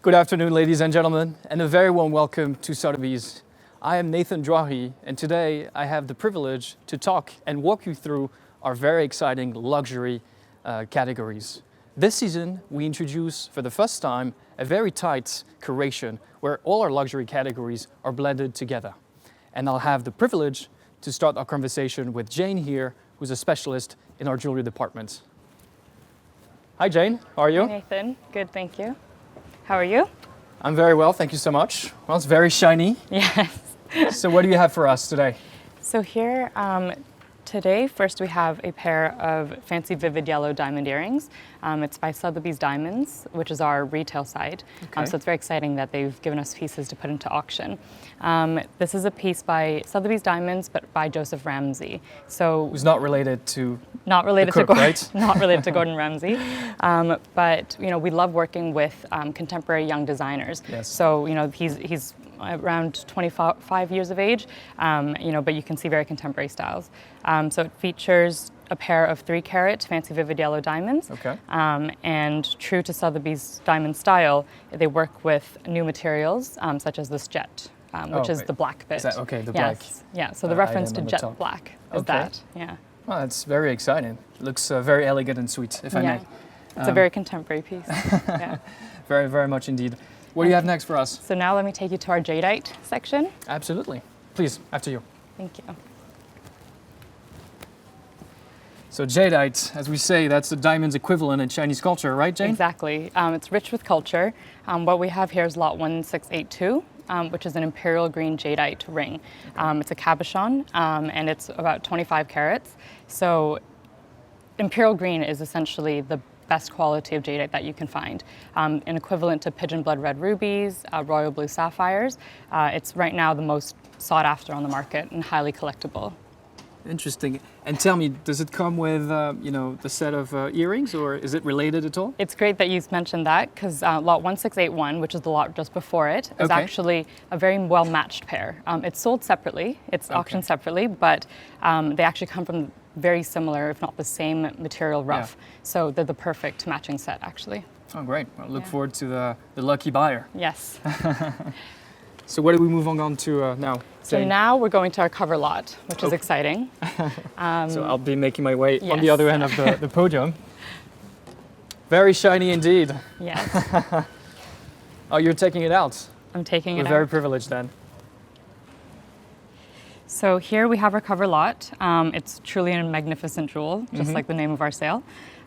Good afternoon, ladies and gentlemen, and a very warm welcome to Sotheby's. I am Nathan Drahi, and today I have the privilege to talk and walk you through our very exciting luxury categories. This season, we introduce for the first time a very tight curation where all our luxury categories are blended together. And I'll have the privilege to start our conversation with Jane here, who's a specialist in our jewelry department. Hi Jane, how are you? Hi Nathan, good, thank you. How are you? I'm very well, thank you so much. Well, it's very shiny. Yes. So what do you have for us today? So here, today, first we have a pair of fancy vivid yellow diamond earrings. It's by Sotheby's Diamonds, which is our retail side. Okay. So it's very exciting that they've given us pieces to put into auction. This is a piece by Sotheby's Diamonds, but by Joseph Ramsey. So Who's not related to not related the cook, to Gordon, right? Not related to Gordon Ramsay, but we love working with contemporary young designers. Yes. So he's around 25 years of age, but you can see very contemporary styles. So it features a pair of 3 carat fancy vivid yellow diamonds. Okay. And true to Sotheby's diamond style, they work with new materials such as this jet, which is the black bit. Is that okay? The yes. black. Yeah. So the reference to item on the jet top. black is Okay. that. Yeah. Well, that's very exciting. Looks very elegant and sweet, if I Yeah. may. It's a very contemporary piece. Yeah. Very, very much indeed. What do you have next for us? So now let me take you to our Jedite section. Absolutely. Please, after you. Thank you. So Jedite, as we say, that's the diamond's equivalent in Chinese culture, right, Jane? Exactly. It's rich with culture. What we have here is lot 1682, which is an imperial green jadeite ring. It's a cabochon, and it's about 25 carats. So imperial green is essentially the best quality of jadeite that you can find. An equivalent to pigeon blood red rubies, royal blue sapphires. It's right now the most sought after on the market and highly collectible. Interesting. And tell me, does it come with, the set of earrings, or is it related at all? It's great that you mentioned that, because lot 1681, which is the lot just before it, is Okay. actually a very well-matched pair. It's sold separately, it's auctioned separately, but they actually come from very similar, if not the same material rough. Yeah. So they're the perfect matching set, actually. Oh, great. Well, look Yeah. forward to the lucky buyer. Yes. So what are we moving on to now? So Jane? now we're going to our cover lot, which is Okay. exciting. So I'll be making my way on the yes. other end of the podium. Very shiny indeed. Yes, Oh, you're taking it out. I'm taking We're it very out. privileged then. So here we have our cover lot. It's truly a magnificent jewel, just like the name of our sale.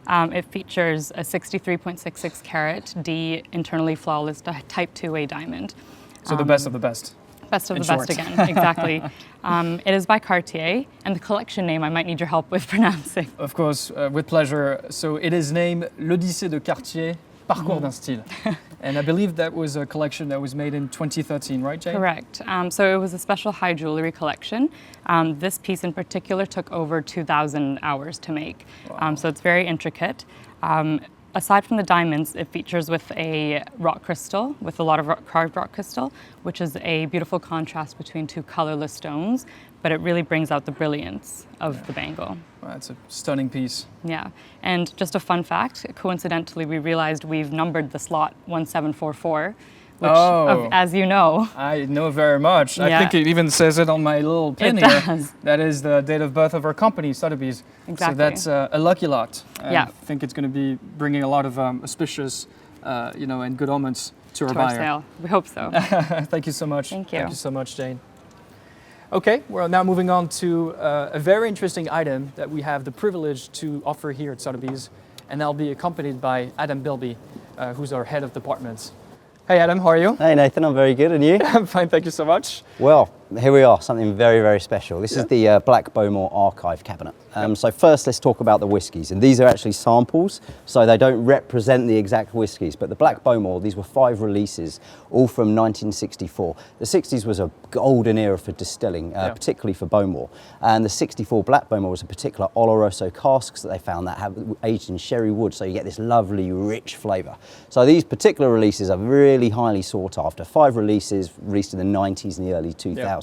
It features a 63.66 carat D internally flawless type 2A diamond. So the best of the best. Best of In the best short. again, exactly. It is by Cartier, and the collection name I might need your help with pronouncing. Of course, with pleasure. So it is named L'Odyssée de Cartier, Parcours d'un style. And I believe that was a collection that was made in 2013, right, Jane? Correct. So it was a special high jewelry collection. This piece in particular took over 2,000 hours to make. Wow. So it's very intricate. Aside from the diamonds, it features with a rock crystal, with a lot of carved rock crystal, which is a beautiful contrast between 2 colorless stones, but it really brings out the brilliance of the bangle. Well, that's a stunning piece. Yeah, and just a fun fact, coincidentally, we realized we've numbered the slot 1744, which, Oh. as you know, I know very much. I Yeah. think it even says it on my little pin It here. does. That is the date of birth of our company, Sotheby's. Exactly. So that's a lucky lot. Yeah. I think it's going to be bringing a lot of auspicious, and good omens to our to our buyer. sale. We hope so. Thank you so much. Thank you. Thank you so much, Jane. Okay, we're now moving on to a very interesting item that we have the privilege to offer here at Sotheby's, and I'll be accompanied by Adam Bilby, who's our head of departments. Hey Adam, how are you? Hey Nathan, I'm very good, and you? I'm fine, thank you so much. Well, here we are, something very, very special. This is the Black Bowmore archive cabinet. So first let's talk about the whiskies, and these are actually samples, so they don't represent the exact whiskies, but the Black Bowmore, these were 5 releases, all from 1964. The 60s was a golden era for distilling, particularly for Bowmore, and the 64 Black Bowmore was a particular Oloroso casks that they found that have aged in sherry wood, so you get this lovely, rich flavour. So these particular releases are really highly sought after. 5 releases released in the 90s and the early 2000s.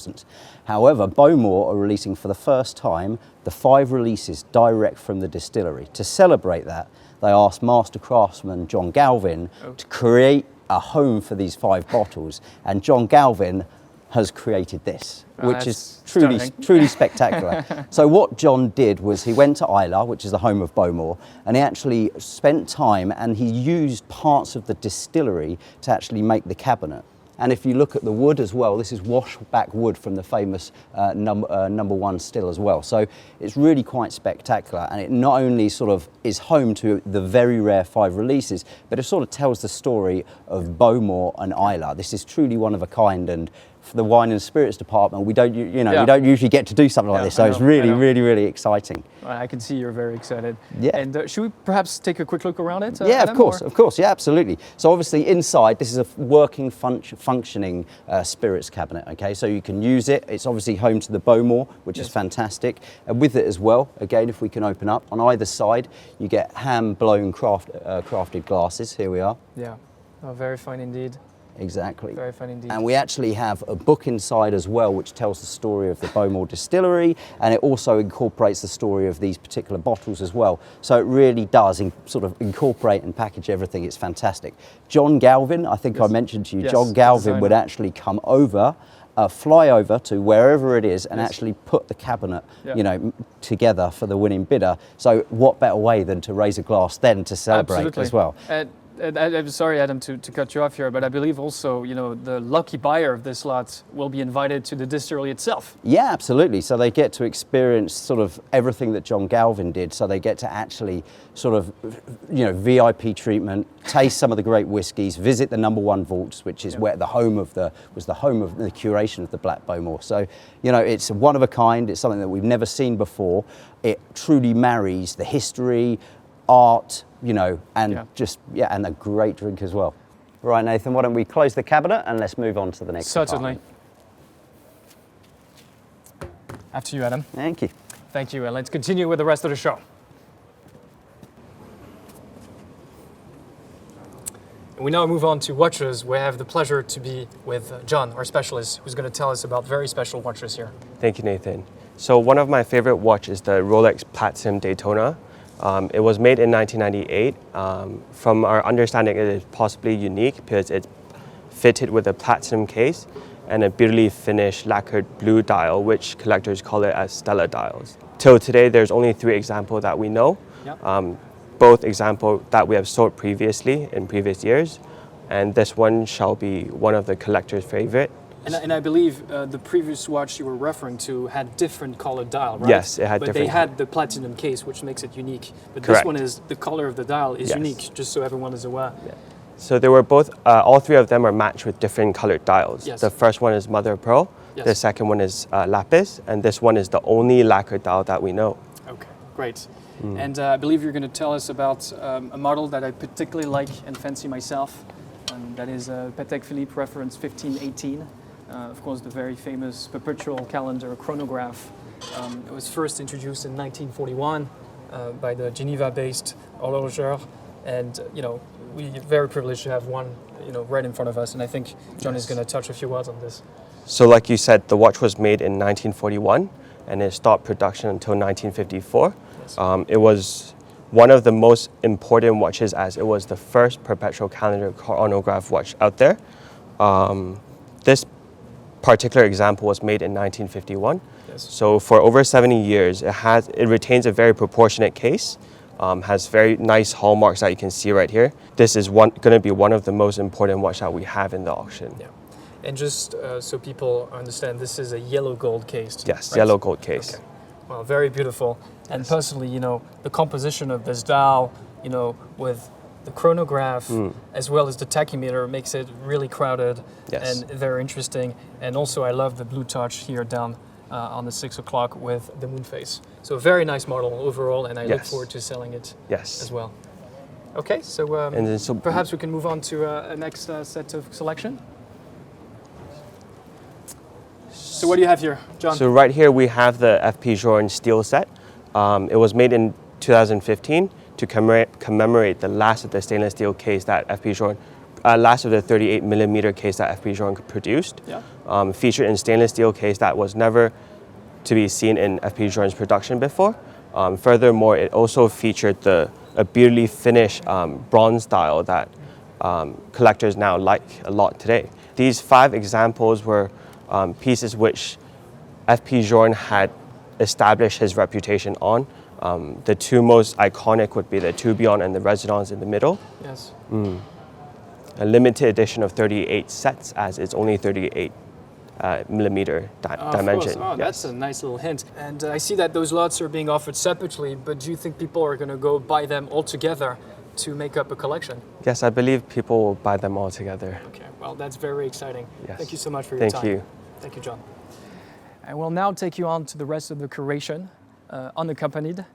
However, Bowmore are releasing for the first time the 5 releases direct from the distillery. To celebrate that, they asked master craftsman John Galvin to create a home for these 5 bottles, and John Galvin has created this, which is truly spectacular. So what John did was he went to Islay, which is the home of Bowmore, and he actually spent time and he used parts of the distillery to actually make the cabinet. And if you look at the wood as well, this is washback wood from the famous number 1 still as well. So it's really quite spectacular, and it not only sort of is home to the very rare 5 releases, but it sort of tells the story of Bowmore and Islay. This is truly one of a kind, and for the wine and spirits department, we don't, you don't usually get to do something like this. So it's really exciting. I can see you're very excited. Yeah. And should we perhaps take a quick look around it? Yeah, Adam, of course. Yeah, absolutely. So obviously inside, this is a working, functioning spirits cabinet. Okay, so you can use it. It's obviously home to the Bowmore, which is fantastic. And with it as well, again, if we can open up, on either side, you get hand-blown crafted glasses. Here we are. Yeah, very fine indeed. Exactly. Very fun indeed. And we actually have a book inside as well, which tells the story of the Bowmore distillery, and it also incorporates the story of these particular bottles as well. So it really does sort of incorporate and package everything. It's fantastic. John Galvin, I think I mentioned to you, John Galvin would actually come over, fly over to wherever it is and actually put the cabinet, together for the winning bidder. So what better way than to raise a glass then to celebrate as well. I'm sorry, Adam, to cut you off here, but I believe also, the lucky buyer of this lot will be invited to the distillery itself. Yeah, absolutely. So they get to experience sort of everything that John Galvin did. So they get to actually sort of, VIP treatment, taste some of the great whiskies, visit the number 1 vaults, which is where the home of the curation of the Black Bowmore. So, it's one of a kind. It's something that we've never seen before. It truly marries the history, art, and and a great drink as well. Right, Nathan, why don't we close the cabinet and let's move on to the next Certainly. department. After you, Adam. Thank you. Thank you, and let's continue with the rest of the show. And we now move on to watches. We have the pleasure to be with John, our specialist, who's going to tell us about very special watches here. Thank you, Nathan. So one of my favorite watches is the Rolex Platinum Daytona. It was made in 1998. From our understanding, it is possibly unique because it's fitted with a platinum case and a beautifully finished lacquered blue dial, which collectors call it as Stella dials. Till today, there's only 3 examples that we know. Both examples that we have sold previously in previous years, and this one shall be one of the collector's favorite. And I believe the previous watch you were referring to had different colored dial, right? Yes, it had different. But they had the platinum case, which makes it unique. But Correct. This one is, the color of the dial is unique, just so everyone is aware. Yeah. So they were both, all 3 of them are matched with different colored dials. Yes. The first one is mother of pearl, the second one is lapis, and this one is the only lacquered dial that we know. Okay, great. And I believe you're going to tell us about a model that I particularly like and fancy myself. That is Patek Philippe reference 1518. Of course, the very famous perpetual calendar chronograph. It was first introduced in 1941 by the Geneva-based horological, and we're very privileged to have one, right in front of us. And I think John is going to touch a few words on this. So, like you said, the watch was made in 1941, and it stopped production until 1954. Yes. It was one of the most important watches, as it was the first perpetual calendar chronograph watch out there. This particular example was made in 1951. Yes. So for over 70 years, it retains a very proportionate case, has very nice hallmarks that you can see right here. This is going to be one of the most important watches that we have in the auction. Yeah. And just so people understand, this is a yellow gold case. Yes, right? yellow gold case. Okay. Well, very beautiful. And personally, the composition of this dial, with the chronograph as well as the tachymeter makes it really crowded and very interesting. And also I love the blue touch here down on the 6 o'clock with the moon face. So a very nice model overall, and I look forward to selling it as well. Okay, so, perhaps we can move on to a next set of selection. So what do you have here, John? So right here we have the FP Journe steel set. It was made in 2015 to commemorate the last of the stainless steel case that FP Journe, last of the 38 millimeter case that FP Journe produced. Yeah. Featured in stainless steel case that was never to be seen in FP Journe's production before. Furthermore, it also featured a beautifully finished bronze dial that collectors now like a lot today. These 5 examples were pieces which FP Journe had established his reputation on. The 2 most iconic would be the Tourbillon and the Residence in the middle. Yes. A limited edition of 38 sets, as it's only 38 millimeter dimension. Of course. Oh, that's a nice little hint. And I see that those lots are being offered separately, but do you think people are going to go buy them all together to make up a collection? Yes, I believe people will buy them all together. Okay, well, that's very exciting. Yes. Thank you so much for your time. Thank you. Thank you, John. I will now take you on to the rest of the curation, unaccompanied,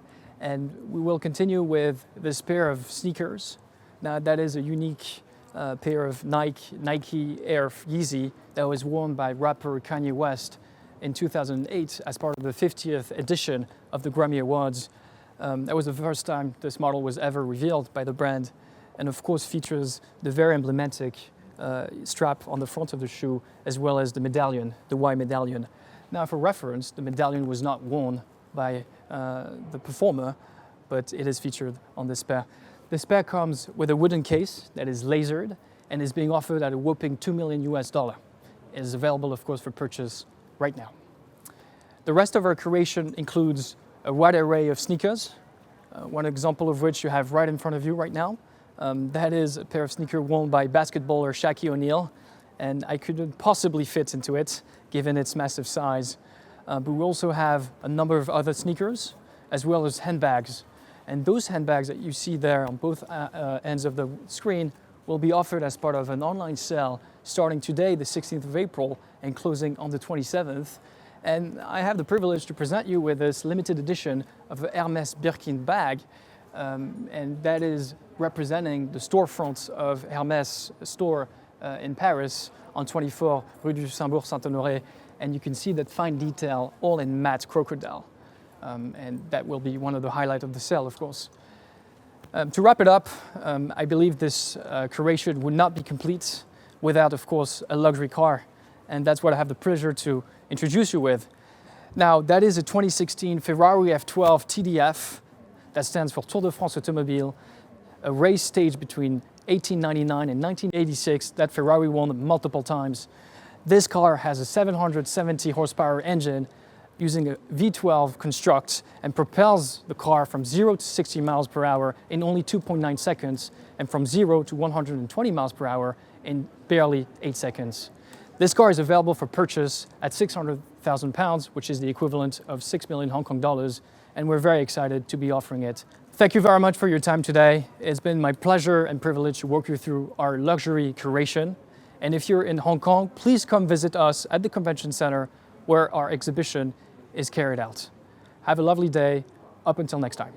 and we will continue with this pair of sneakers. Now, that is a unique pair of Nike Air Yeezy that was worn by rapper Kanye West in 2008 as part of the 50th edition of the Grammy Awards. That was the first time this model was ever revealed by the brand, and of course features the very emblematic strap on the front of the shoe, as well as the medallion, the Y medallion. Now, for reference, the medallion was not worn by the performer, but it is featured on this pair. This pair comes with a wooden case that is lasered and is being offered at a whopping $2 million US. It is available, of course, for purchase right now. The rest of our curation includes a wide array of sneakers, one example of which you have right in front of you right now. That is a pair of sneakers worn by basketballer Shaquille O'Neal, and I couldn't possibly fit into it given its massive size. But we also have a number of other sneakers, as well as handbags. And those handbags that you see there on both ends of the screen will be offered as part of an online sale starting today, the 16th of April, and closing on the 27th. And I have the privilege to present you with this limited edition of a Hermès Birkin bag, and that is representing the storefront of Hermès store in Paris on 24 Rue du Faubourg Saint-Honoré, and you can see that fine detail all in matte crocodile. And that will be one of the highlights of the sale, of course. To wrap it up, I believe this curation would not be complete without, of course, a luxury car. And that's what I have the pleasure to introduce you with. Now, that is a 2016 Ferrari F12 TdF, that stands for Tour de France Automobile, a race staged between 1899 and 1986 that Ferrari won multiple times. This car has a 770 horsepower engine using a V12 construct and propels the car from 0 to 60 miles per hour in only 2.9 seconds and from 0 to 120 miles per hour in barely 8 seconds. This car is available for purchase at £600,000, which is the equivalent of 6 million Hong Kong dollars, and we're very excited to be offering it. Thank you very much for your time today. It's been my pleasure and privilege to walk you through our luxury curation. And if you're in Hong Kong, please come visit us at the Convention Center where our exhibition is carried out. Have a lovely day. Up until next time.